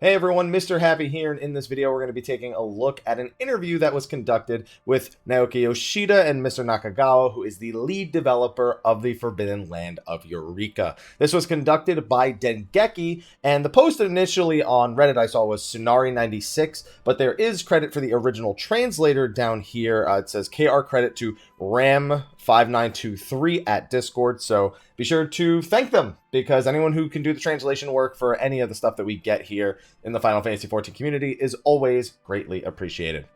Hey everyone, Mr. Happy here, and in this video we're going to be taking a look at an interview that was conducted with Naoki Yoshida and Mr. Nakagawa, who is the lead developer of the Forbidden Land of Eureka. This was conducted by Dengeki, and the post initially on Reddit I saw was Tsunari96, but there is credit for the original translator down here. It says KR credit to Ram5923 at Discord, so be sure to thank them, because anyone who can do the translation work for any of the stuff that we get here in the Final Fantasy XIV community is always greatly appreciated.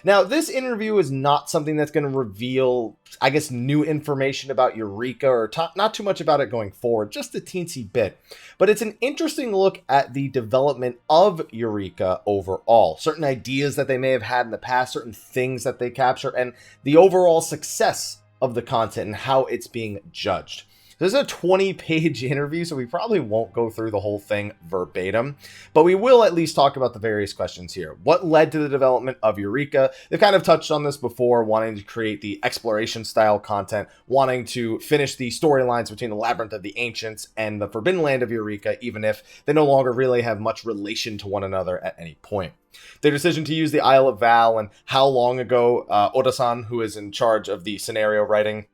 Now, this interview is not something that's going to reveal, I guess, new information about Eureka, or not too much about it going forward, just a teensy bit. But it's an interesting look at the development of Eureka overall. Certain ideas that they may have had in the past, certain things that they capture, and the overall success of the content and how it's being judged. This is a 20-page interview, so we probably won't go through the whole thing verbatim, but we will at least talk about the various questions here. What led to the development of Eureka? They've kind of touched on this before, wanting to create the exploration-style content, wanting to finish the storylines between the Labyrinth of the Ancients and the Forbidden Land of Eureka, even if they no longer really have much relation to one another at any point. Their decision to use the Isle of Val, and how long ago Oda-san, who is in charge of the scenario writing,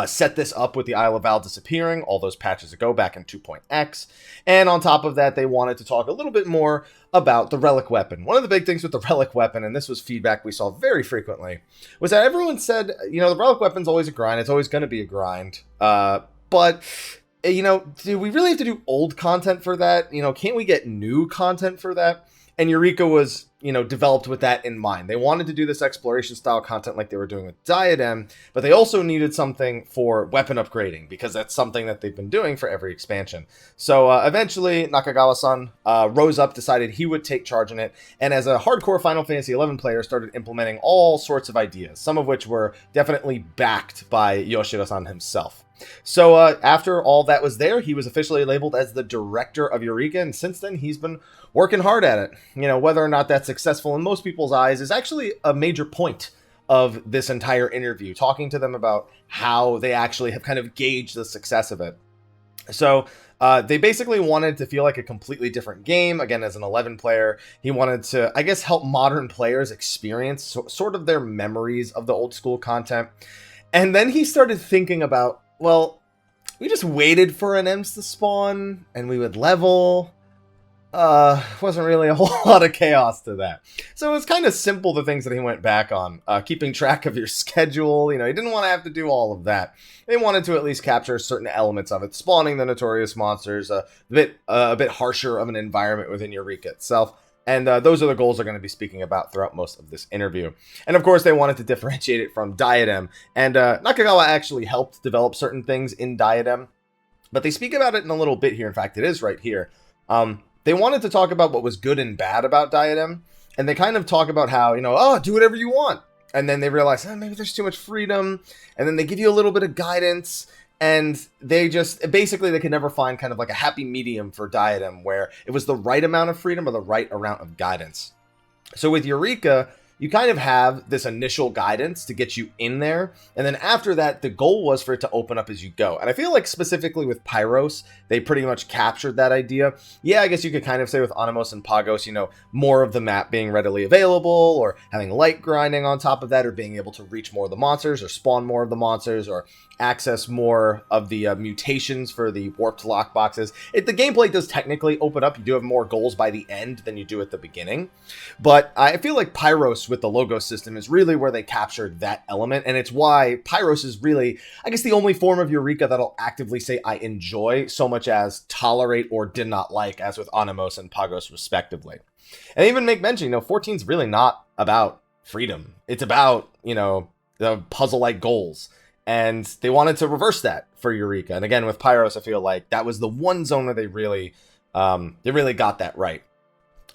set this up with the Isle of Val disappearing all those patches ago back in 2.x. And on top of that, they wanted to talk a little bit more about the relic weapon. One of the big things with the relic weapon, and this was feedback we saw very frequently, was that everyone said, the relic weapon's always a grind. It's always going to be a grind. But do we really have to do old content for that? Can't we get new content for that? And Eureka was, developed with that in mind. They wanted to do this exploration style content like they were doing with Diadem, but they also needed something for weapon upgrading, because that's something that they've been doing for every expansion. So eventually, Nakagawa-san rose up, decided he would take charge in it, and as a hardcore Final Fantasy XI player, started implementing all sorts of ideas, some of which were definitely backed by Yoshida-san himself. So after all that was there, he was officially labeled as the director of Eureka, and since then he's been working hard at it. Whether or not that's successful in most people's eyes is actually a major point of this entire interview, talking to them about how they actually have kind of gauged the success of it. So they basically wanted to feel like a completely different game. Again, as an 11 player, he wanted to, I guess, help modern players experience sort of their memories of the old school content. And then he started thinking about, well, we just waited for an EMS to spawn, and we would level. Wasn't really a whole lot of chaos to that. So it was kind of simple, the things that he went back on. Keeping track of your schedule, he didn't want to have to do all of that. They wanted to at least capture certain elements of it. Spawning the notorious monsters, a bit harsher of an environment within Eureka itself. And those are the goals they're going to be speaking about throughout most of this interview. And of course, they wanted to differentiate it from Diadem. And Nakagawa actually helped develop certain things in Diadem. But they speak about it in a little bit here. In fact, it is right here. They wanted to talk about what was good and bad about Diadem. And they kind of talk about how, do whatever you want. And then they realize, maybe there's too much freedom. And then they give you a little bit of guidance. And they basically could never find kind of like a happy medium for Diadem, where it was the right amount of freedom or the right amount of guidance. So with Eureka, you kind of have this initial guidance to get you in there. And then after that, the goal was for it to open up as you go. And I feel like specifically with Pyros, they pretty much captured that idea. Yeah, I guess you could kind of say with Anemos and Pagos, more of the map being readily available, or having light grinding on top of that, or being able to reach more of the monsters, or spawn more of the monsters, or access more of the mutations for the warped lockboxes. The gameplay does technically open up. You do have more goals by the end than you do at the beginning. But I feel like Pyros with the logo system is really where they captured that element. And it's why Pyros is really, I guess, the only form of Eureka that I'll actively say I enjoy so much as tolerate or did not like, as with Anemos and Pagos respectively. And even make mention, 14 is really not about freedom. It's about, the puzzle-like goals. And they wanted to reverse that for Eureka. And again, with Pyros, I feel like that was the one zone where they really got that right.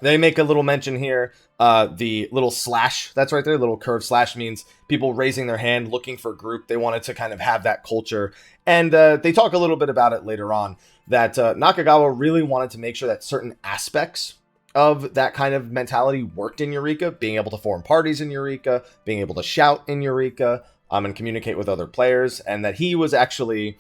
They make a little mention here, the little slash, that's right there, little curved slash means people raising their hand, looking for group. They wanted to kind of have that culture. And they talk a little bit about it later on, that Nakagawa really wanted to make sure that certain aspects of that kind of mentality worked in Eureka, being able to form parties in Eureka, being able to shout in Eureka, and communicate with other players, and that he was actually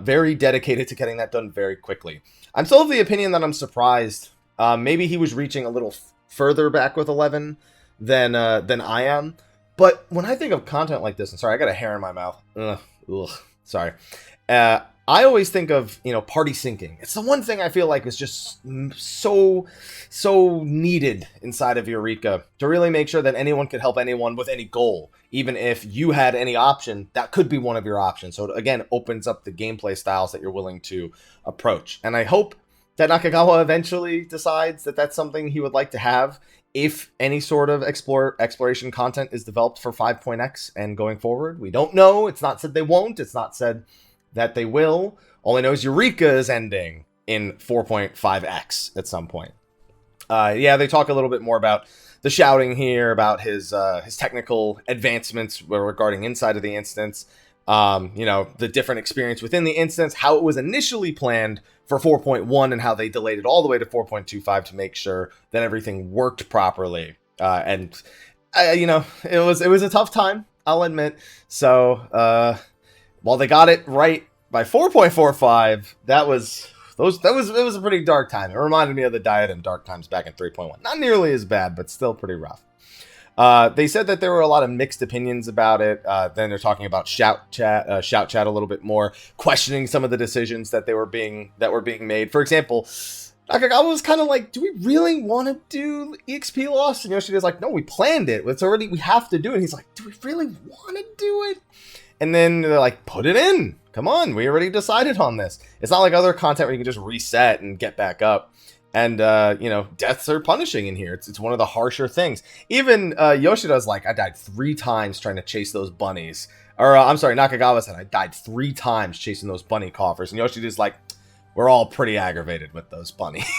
very dedicated to getting that done very quickly. I'm still of the opinion that I'm surprised Maybe he was reaching a little further back with 11 than I am. But when I think of content like this, and sorry, I got a hair in my mouth. Sorry. I always think of, party syncing. It's the one thing I feel like is just so needed inside of Eureka to really make sure that anyone could help anyone with any goal. Even if you had any option, that could be one of your options. So it, again, opens up the gameplay styles that you're willing to approach. And I hope that Nakagawa eventually decides that that's something he would like to have if any sort of exploration content is developed for 5.x and going forward. We don't know. It's not said they won't. It's not said that they will. All I know is Eureka is ending in 4.5x at some point. They talk a little bit more about the shouting here, about his technical advancements regarding inside of the instance, the different experience within the instance, how it was initially planned for 4.1 and how they delayed it all the way to 4.25 to make sure that everything worked properly. It was a tough time, I'll admit. So, while they got it right by 4.45, it was a pretty dark time. It reminded me of the Diadem Dark Times back in 3.1. Not nearly as bad, but still pretty rough. They said that there were a lot of mixed opinions about it. Then they're talking about shout chat a little bit more, questioning some of the decisions that were being made. For example, Nakagawa was kind of like, do we really want to do EXP loss? And Yoshida's like, no, we planned it. We have to do it. And he's like, do we really want to do it? And then they're like, put it in. Come on, we already decided on this. It's not like other content where you can just reset and get back up. And, deaths are punishing in here. It's one of the harsher things. Even Yoshida's like, I died 3 times trying to chase those bunnies. Or, Nakagawa said, I died 3 times chasing those bunny coffers. And Yoshida's like, we're all pretty aggravated with those bunnies.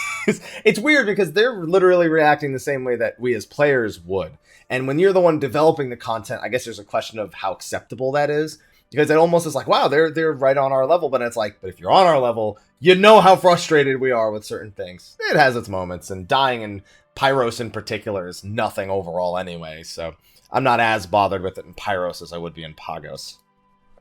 It's weird because they're literally reacting the same way that we as players would. And when you're the one developing the content, I guess there's a question of how acceptable that is. Because it almost is like, wow, they're right on our level. But it's like, but if you're on our level, you know how frustrated we are with certain things. It has its moments. And dying in Pyros in particular is nothing overall anyway. So I'm not as bothered with it in Pyros as I would be in Pagos.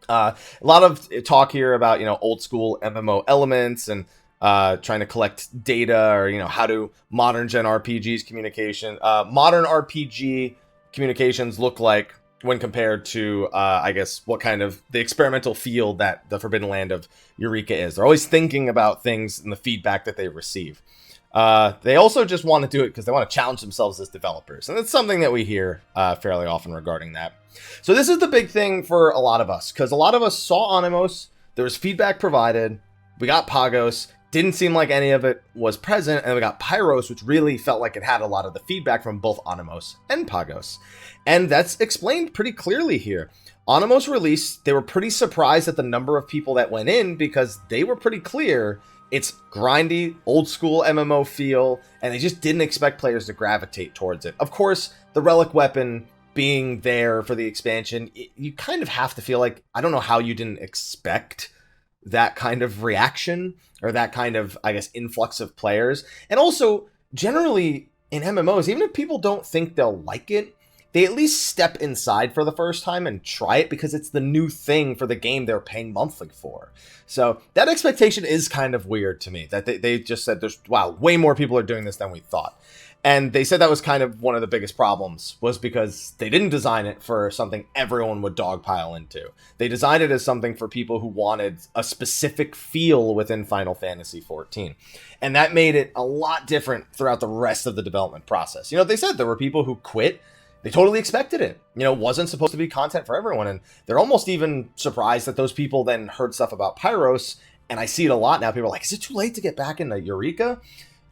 A lot of talk here about, old school MMO elements and trying to collect data or, how do modern gen RPGs communication, modern RPG communications look like when compared to, what kind of the experimental field that the Forbidden Land of Eureka is. They're always thinking about things and the feedback that they receive. They also just want to do it because they want to challenge themselves as developers. And it's something that we hear fairly often regarding that. So this is the big thing for a lot of us, because a lot of us saw Anemos, there was feedback provided, we got Pagos, didn't seem like any of it was present, and we got Pyros, which really felt like it had a lot of the feedback from both Anemos and Pagos. And that's explained pretty clearly here. Anemos release, they were pretty surprised at the number of people that went in because they were pretty clear it's grindy, old school MMO feel, and they just didn't expect players to gravitate towards it. Of course, the relic weapon being there for the expansion, you kind of have to feel like, I don't know how you didn't expect that kind of reaction or that kind of, influx of players. And also, generally in MMOs, even if people don't think they'll like it, they at least step inside for the first time and try it because it's the new thing for the game they're paying monthly for. So that expectation is kind of weird to me, that they just said, way more people are doing this than we thought. And they said that was kind of one of the biggest problems, was because they didn't design it for something everyone would dogpile into. They designed it as something for people who wanted a specific feel within Final Fantasy XIV. And that made it a lot different throughout the rest of the development process. They said there were people who quit. They totally expected it. It wasn't supposed to be content for everyone. And they're almost even surprised that those people then heard stuff about Pyros. And I see it a lot now. People are like, is it too late to get back into Eureka?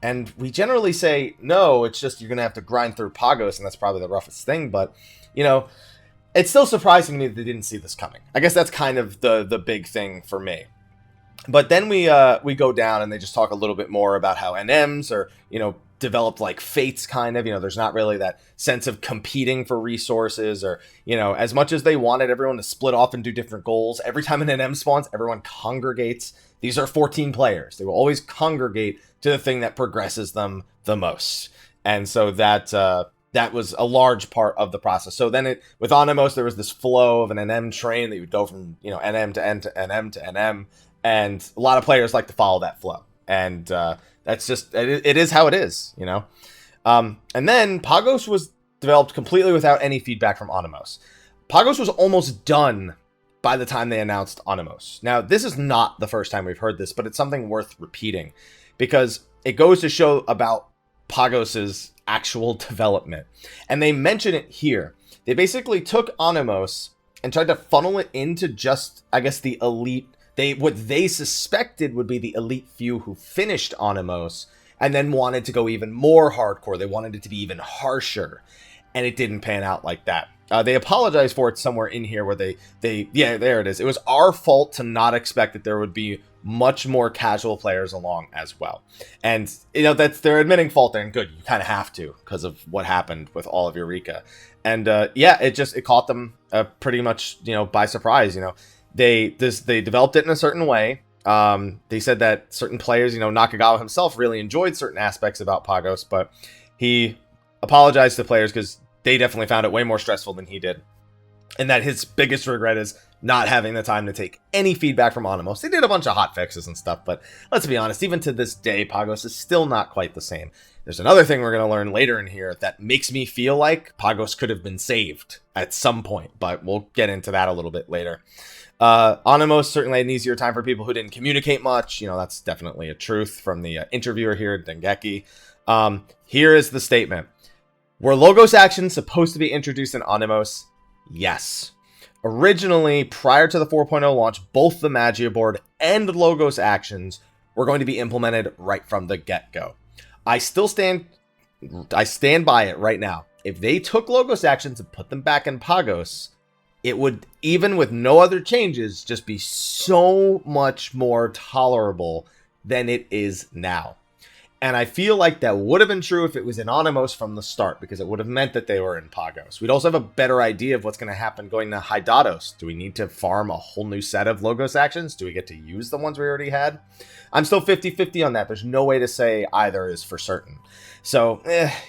And we generally say, no, it's just you're going to have to grind through Pagos, and that's probably the roughest thing. But, it's still surprising to me that they didn't see this coming. I guess that's kind of the big thing for me. But then we go down, and they just talk a little bit more about how NMs are, developed like fates, kind of. There's not really that sense of competing for resources or, as much as they wanted everyone to split off and do different goals. Every time an NM spawns, everyone congregates. These are 14 players. They will always congregate to the thing that progresses them the most. And so that was a large part of the process. So then with Anemos, there was this flow of an NM train that you would go from, NM to N to NM to NM. And a lot of players like to follow that flow. And that's just, it is how it is, you know? And then Pagos was developed completely without any feedback from Onimos. Pagos was almost done by the time they announced Onimos. Now, this is not the first time we've heard this, but it's something worth repeating because it goes to show about Pagos's actual development. And they mention it here. They basically took Onimos and tried to funnel it into just, I guess, the elite. What they suspected would be the elite few who finished Onimos and then wanted to go even more hardcore. They wanted it to be even harsher. And it didn't pan out like that. They apologize for it somewhere in here where yeah, there it is. It was our fault to not expect that there would be much more casual players along as well. And, you know, they're admitting fault there, and good. You kind of have to because of what happened with all of Eureka. And, yeah, it caught them pretty much, you know, by surprise. You know, they developed it in a certain way. They said that certain players, you know, Nakagawa himself really enjoyed certain aspects about Pagos, but he apologized to players because they definitely found it way more stressful than he did. And that his biggest regret is not having the time to take any feedback from Onimos. They did a bunch of hot fixes and stuff, but let's be honest, even to this day, Pagos is still not quite the same. There's another thing we're going to learn later in here that makes me feel like Pagos could have been saved at some point, but we'll get into that a little bit later. Onimos certainly had an easier time for people who didn't communicate much. You know, that's definitely a truth from the interviewer here, Dengeki. Here is the statement. Were Logos actions supposed to be introduced in Onimos? Yes. Originally, prior to the 4.0 launch, both the Magia board and Logos actions were going to be implemented right from the get-go. I stand by it right now. If they took Logos actions and put them back in Pagos, it would, even with no other changes, just be so much more tolerable than it is now. And I feel like that would have been true if it was in Onimos from the start, because it would have meant that they were in Pagos. We'd also have a better idea of what's going to happen going to Hydatos. Do we need to farm a whole new set of Logos actions? Do we get to use the ones we already had? I'm still 50-50 on that. There's no way to say either is for certain. So,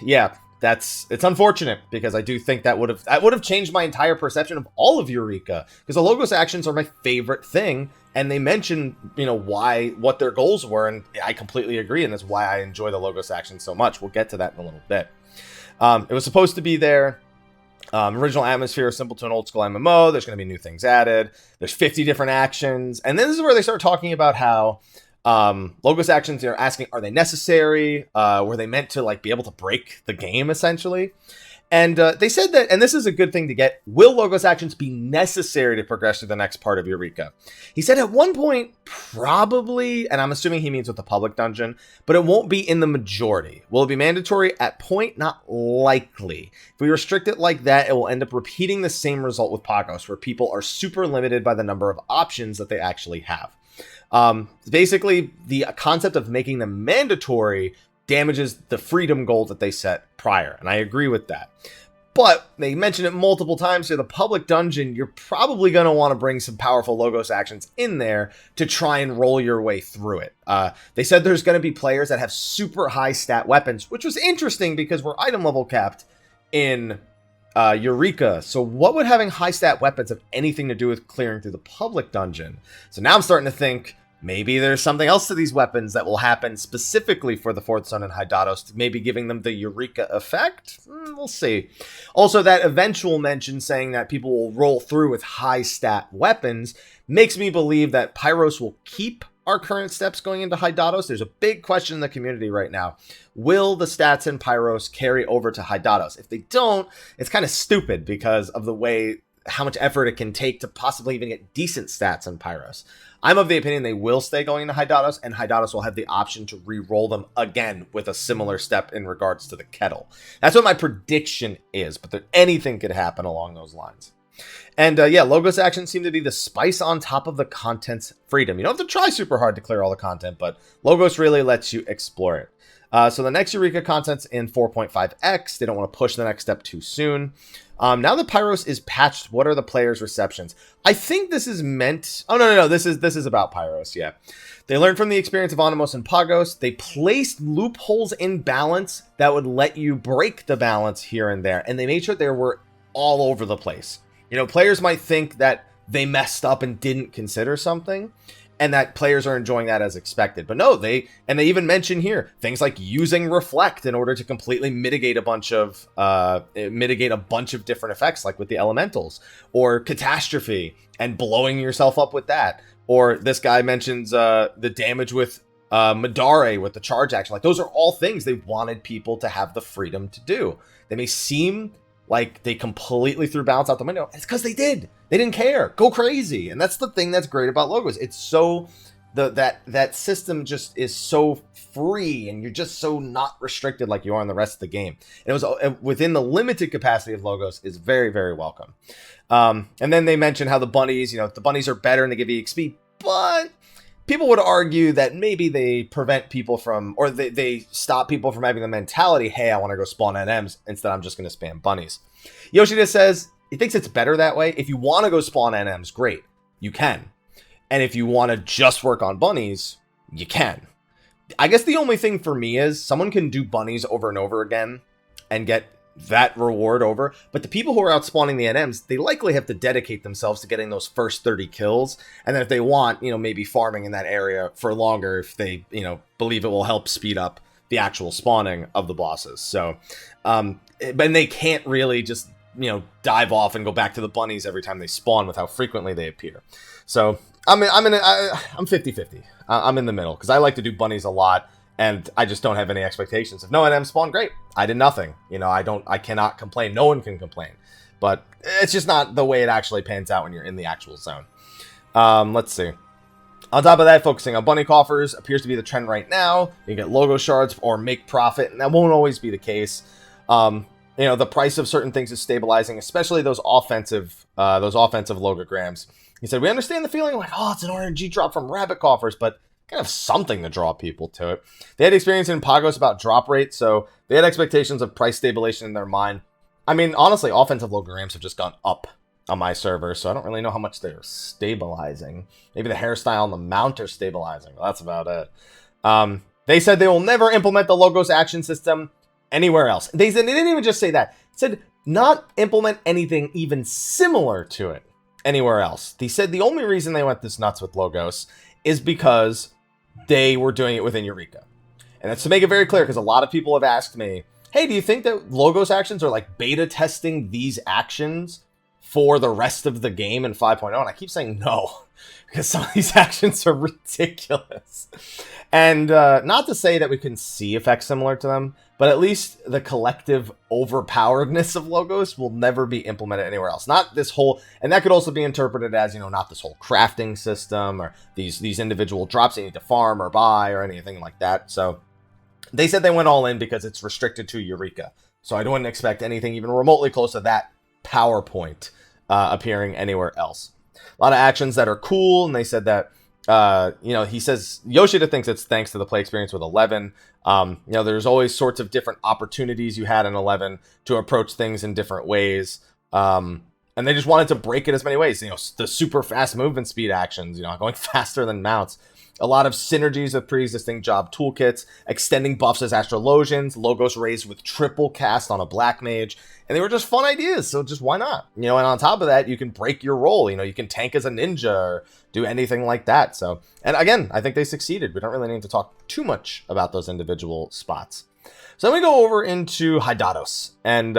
yeah, it's unfortunate, because I do think that would have changed my entire perception of all of Eureka, because the Logos actions are my favorite thing. And they mention, you know, what their goals were, and I completely agree, and that's why I enjoy the Logos action so much. We'll get to that in a little bit. It was supposed to be there. Original atmosphere, simple to an old school MMO. There's going to be new things added. There's 50 different actions, and then this is where they start talking about how Logos actions are asking, are they necessary? Were they meant to like be able to break the game essentially? And they said that, and this is a good thing to get, will Logos actions be necessary to progress to the next part of Eureka? He said at one point, probably, and I'm assuming he means with the public dungeon, but it won't be in the majority. Will it be mandatory? At point, not likely. If we restrict it like that, it will end up repeating the same result with Pagos, where people are super limited by the number of options that they actually have. Basically, the concept of making them mandatory damages the freedom goal that they set prior, and I agree with that. But they mention it multiple times here, the public dungeon, you're probably going to want to bring some powerful Logos actions in there to try and roll your way through it. They said there's going to be players that have super high stat weapons, which was interesting because we're item level capped in Eureka. So what would having high stat weapons have anything to do with clearing through the public dungeon? So now I'm starting to think, maybe there's something else to these weapons that will happen specifically for the Fourth Sun and Hydatos, maybe giving them the Eureka effect? We'll see. Also, that eventual mention saying that people will roll through with high stat weapons makes me believe that Pyros will keep our current steps going into Hydatos. There's a big question in the community right now. Will the stats in Pyros carry over to Hydatos? If they don't, it's kind of stupid because of the way, how much effort it can take to possibly even get decent stats in Pyros. I'm of the opinion they will stay going to Hydatos, and Hydatos will have the option to re-roll them again with a similar step in regards to the kettle. That's what my prediction is, but anything could happen along those lines. And yeah, Logos actions seem to be the spice on top of the content's freedom. You don't have to try super hard to clear all the content, but Logos really lets you explore it. So the next Eureka content's in 4.5x. They don't want to push the next step too soon. Now that Pyros is patched, what are the players' receptions? I think this is meant... Oh, no. This is about Pyros, yeah. They learned from the experience of Onimos and Pagos. They placed loopholes in balance that would let you break the balance here and there. And they made sure they were all over the place. You know, players might think that they messed up and didn't consider something. and that players are enjoying that as expected. But no, they even mention here things like using Reflect in order to completely mitigate a bunch of different effects, like with the elementals, or Catastrophe and blowing yourself up with that. Or this guy mentions the damage with Madare with the charge action. Like, those are all things they wanted people to have the freedom to do. They may seem like they completely threw balance out the window. It's because they did. They didn't care. Go crazy. And that's the thing that's great about Logos. It's so that system just is so free, and you're just so not restricted like you are in the rest of the game. And it was within the limited capacity of Logos is very, very welcome. And then they mention how the bunnies, the bunnies are better and they give you XP, but people would argue that maybe they prevent people from, or they stop people from having the mentality, hey, I want to go spawn NMs instead I'm just going to spam bunnies. Yoshida says he thinks it's better that way. If you want to go spawn NMs, great, you can. And if you want to just work on bunnies, you can. I guess the only thing for me is someone can do bunnies over and over again and get that reward over, but the people who are out spawning the NMs, they likely have to dedicate themselves to getting those first 30 kills, and then if they want, maybe farming in that area for longer if they, believe it will help speed up the actual spawning of the bosses. So, but they can't really just, dive off and go back to the bunnies every time they spawn with how frequently they appear. So, I'm 50-50. I'm in the middle, because I like to do bunnies a lot, and I just don't have any expectations. If no NM spawn, great. I did nothing. I cannot complain. No one can complain. But it's just not the way it actually pans out when you're in the actual zone. Let's see. On top of that, focusing on bunny coffers appears to be the trend right now. You can get logo shards or make profit, and that won't always be the case. The price of certain things is stabilizing, especially those offensive logograms. He said, we understand the feeling like, oh, it's an RNG drop from rabbit coffers, but kind of something to draw people to it. They had experience in Pagos about drop rate, so they had expectations of price stabilization in their mind. I mean, honestly, offensive logograms have just gone up on my server, so I don't really know how much they're stabilizing. Maybe the hairstyle and the mount are stabilizing, but that's about it. They said they will never implement the Logos action system anywhere else. They didn't even just say that. They said not implement anything even similar to it anywhere else. They said the only reason they went this nuts with Logos is because they were doing it within Eureka. And that's to make it very clear, because a lot of people have asked me, hey, do you think that Logos actions are like beta testing these actions for the rest of the game in 5.0? And I keep saying no, because some of these actions are ridiculous. And not to say that we can see effects similar to them, but at least the collective overpoweredness of Logos will never be implemented anywhere else. Not this whole, and that could also be interpreted as, not this whole crafting system or these individual drops you need to farm or buy or anything like that. So they said they went all in because it's restricted to Eureka. So I don't expect anything even remotely close to that PowerPoint appearing anywhere else. A lot of actions that are cool, and they said that he says Yoshida thinks it's thanks to the play experience with 11. There's always sorts of different opportunities you had in 11 to approach things in different ways. And they just wanted to break it as many ways. The super fast movement speed actions, going faster than mounts. A lot of synergies with pre-existing job toolkits, extending buffs as Astrologians, Logos raised with triple cast on a Black Mage, and they were just fun ideas, so just why not? And on top of that, you can break your role, you can tank as a ninja or do anything like that. So, and again, I think they succeeded. We don't really need to talk too much about those individual spots. So then we go over into Hydatos, and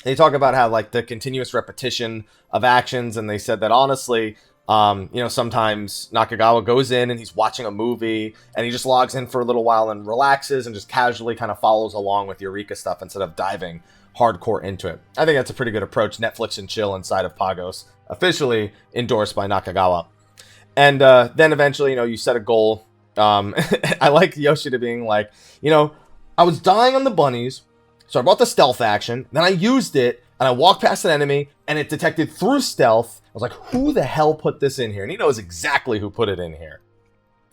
they talk about how like the continuous repetition of actions, and they said that honestly, sometimes Nakagawa goes in and he's watching a movie and he just logs in for a little while and relaxes and just casually kind of follows along with Eureka stuff instead of diving hardcore into it. I think that's a pretty good approach. Netflix and chill inside of Pagos, officially endorsed by Nakagawa. And then eventually, you set a goal. I like Yoshida being like, I was dying on the bunnies, so I brought the stealth action, then I used it, and I walked past an enemy, and it detected through stealth. I was like, who the hell put this in here? And he knows exactly who put it in here.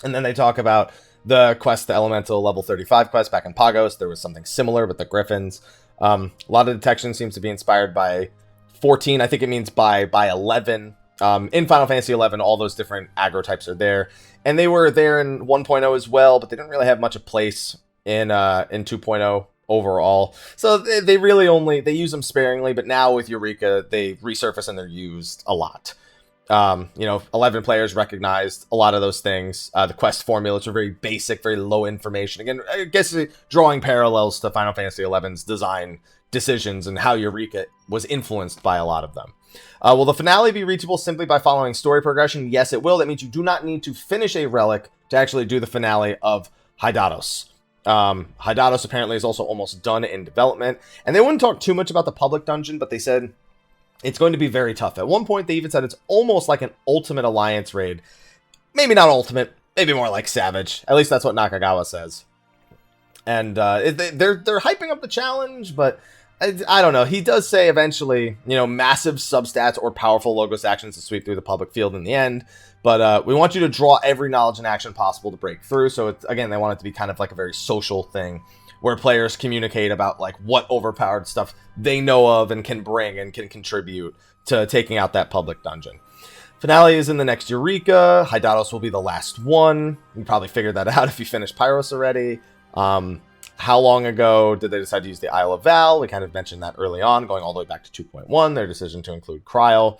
And then they talk about the quest, the Elemental level 35 quest back in Pagos. There was something similar with the Griffins. A lot of detection seems to be inspired by 14. I think it means by 11. In Final Fantasy 11, all those different aggro types are there. And they were there in 1.0 as well, but they didn't really have much of place in 2.0. Overall, so they really they use them sparingly, but now with Eureka they resurface and they're used a lot. 11 players recognized a lot of those things. The quest formulas are very basic, very low information. Again, I guess drawing parallels to Final Fantasy XI's design decisions and how Eureka was influenced by a lot of them. Will the finale be reachable simply by following story progression? Yes, it will. That means you do not need to finish a relic to actually do the finale of Hydatos. Hydatos apparently is also almost done in development, and they wouldn't talk too much about the public dungeon, but they said it's going to be very tough. At one point, they even said it's almost like an Ultimate Alliance raid. Maybe not Ultimate, maybe more like Savage. At least that's what Nakagawa says. And they're hyping up the challenge, but I don't know. He does say eventually, massive substats or powerful Logos actions to sweep through the public field in the end. But we want you to draw every knowledge and action possible to break through. So, again, they want it to be kind of like a very social thing where players communicate about like what overpowered stuff they know of and can bring and can contribute to taking out that public dungeon. Finale is in the next Eureka. Hydatos will be the last one. You probably figured that out if you finished Pyros already. How long ago did they decide to use the Isle of Val? We kind of mentioned that early on, going all the way back to 2.1, their decision to include Kryl.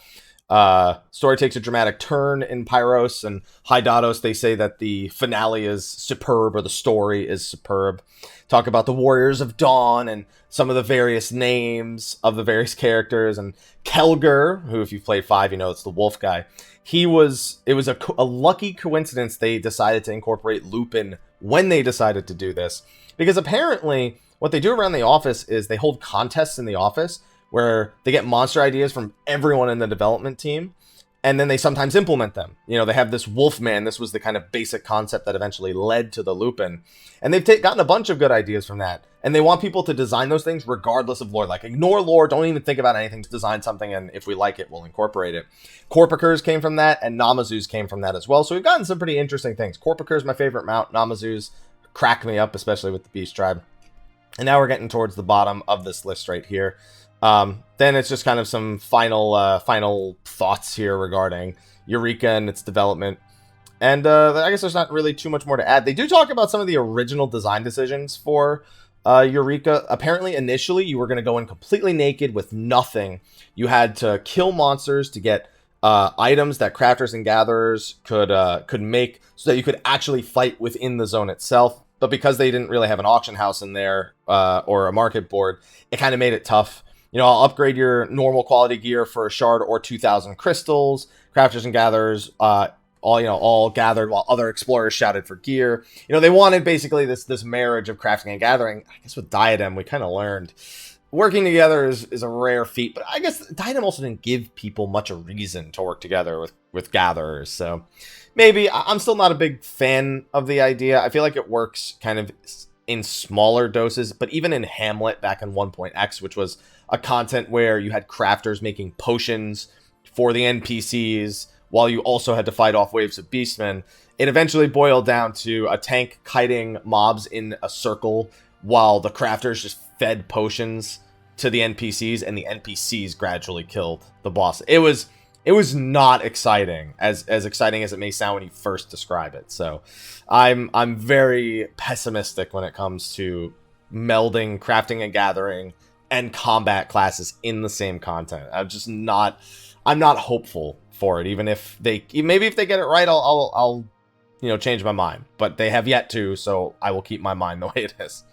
Story takes a dramatic turn in Pyros, and Hydatos, they say that the finale is superb, or the story is superb. Talk about the Warriors of Dawn and some of the various names of the various characters, and Kelger, who if you've played 5, you know it's the wolf guy. It was a lucky coincidence they decided to incorporate Lupin when they decided to do this, because apparently what they do around the office is they hold contests in the office where they get monster ideas from everyone in the development team, and then they sometimes implement them. They have this Wolfman. This was the kind of basic concept that eventually led to the Lupin. And they've gotten a bunch of good ideas from that. And they want people to design those things regardless of lore. Like, ignore lore, don't even think about anything, design something, and if we like it, we'll incorporate it. Corpicers came from that, and Namazu's came from that as well. So we've gotten some pretty interesting things. Corpicers, my favorite mount. Namazu's crack me up, especially with the Beast Tribe. And now we're getting towards the bottom of this list right here. Then it's just kind of some final thoughts here regarding Eureka and its development. And I guess there's not really too much more to add. They do talk about some of the original design decisions for Eureka. Apparently, initially, you were going to go in completely naked with nothing. You had to kill monsters to get items that crafters and gatherers could make so that you could actually fight within the zone itself. But because they didn't really have an auction house in there or a market board, it kind of made it tough. I'll upgrade your normal quality gear for a shard or 2,000 crystals. Crafters and gatherers, all gathered while other explorers shouted for gear. They wanted basically this marriage of crafting and gathering. I guess with Diadem, we kind of learned working together is a rare feat. But I guess Diadem also didn't give people much a reason to work together with gatherers. So maybe I'm still not a big fan of the idea. I feel like it works kind of in smaller doses, but even in Hamlet back in 1.x, which was a content where you had crafters making potions for the NPCs while you also had to fight off waves of beastmen, it eventually boiled down to a tank kiting mobs in a circle while the crafters just fed potions to the NPCs, and the NPCs gradually killed the boss. It was not exciting, as exciting as it may sound when you first describe it. So I'm very pessimistic when it comes to melding crafting and gathering and combat classes in the same content. I'm not hopeful for it. Even if they get it right, I'll change my mind. But they have yet to, so I will keep my mind the way it is.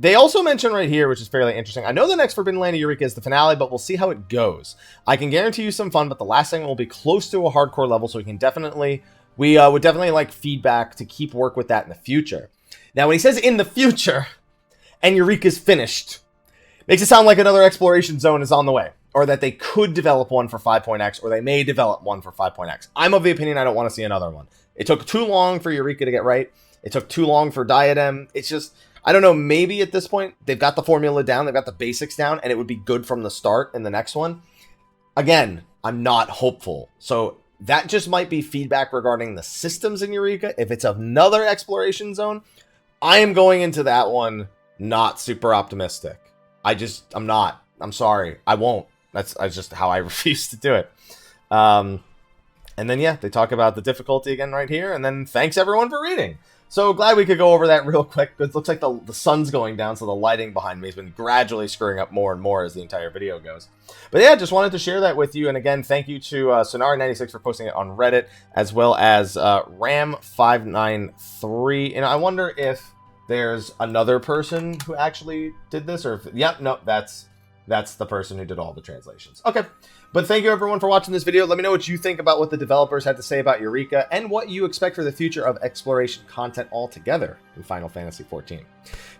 They also mention right here, which is fairly interesting. I know the next Forbidden Land of Eureka is the finale, but we'll see how it goes. I can guarantee you some fun, but the last segment will be close to a hardcore level, so we would definitely like feedback to keep work with that in the future. Now, when he says in the future, and Eureka's finished, makes it sound like another exploration zone is on the way, or that they could develop one for 5.x, or they may develop one for 5.x. I'm of the opinion I don't want to see another one. It took too long for Eureka to get right. It took too long for Diadem. It's just, I don't know, maybe at this point, they've got the formula down, they've got the basics down, and it would be good from the start in the next one. Again, I'm not hopeful. So that just might be feedback regarding the systems in Eureka. If it's another exploration zone, I am going into that one not super optimistic. I'm not. I'm sorry. I won't. That's just how I refuse to do it. And then, yeah, they talk about the difficulty again right here. And then thanks everyone for reading. So glad we could go over that real quick. It looks like the sun's going down, so the lighting behind me has been gradually screwing up more and more as the entire video goes. But yeah, just wanted to share that with you. And again, thank you to Sonara96 for posting it on Reddit, as well as Ram593. And I wonder if there's another person who actually did this, or if, yep, no, that's the person who did all the translations. Okay. But thank you everyone for watching this video. Let me know what you think about what the developers had to say about Eureka and what you expect for the future of exploration content altogether in Final Fantasy XIV.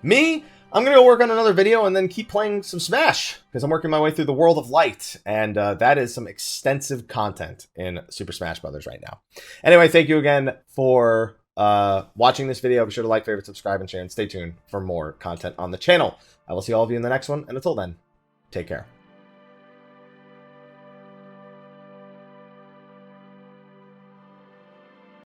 Me, I'm going to go work on another video and then keep playing some Smash because I'm working my way through the World of Light, and that is some extensive content in Super Smash Bros. Right now. Anyway, thank you again for watching this video. Be sure to like, favorite, subscribe, and share, and stay tuned for more content on the channel. I will see all of you in the next one, and until then, take care.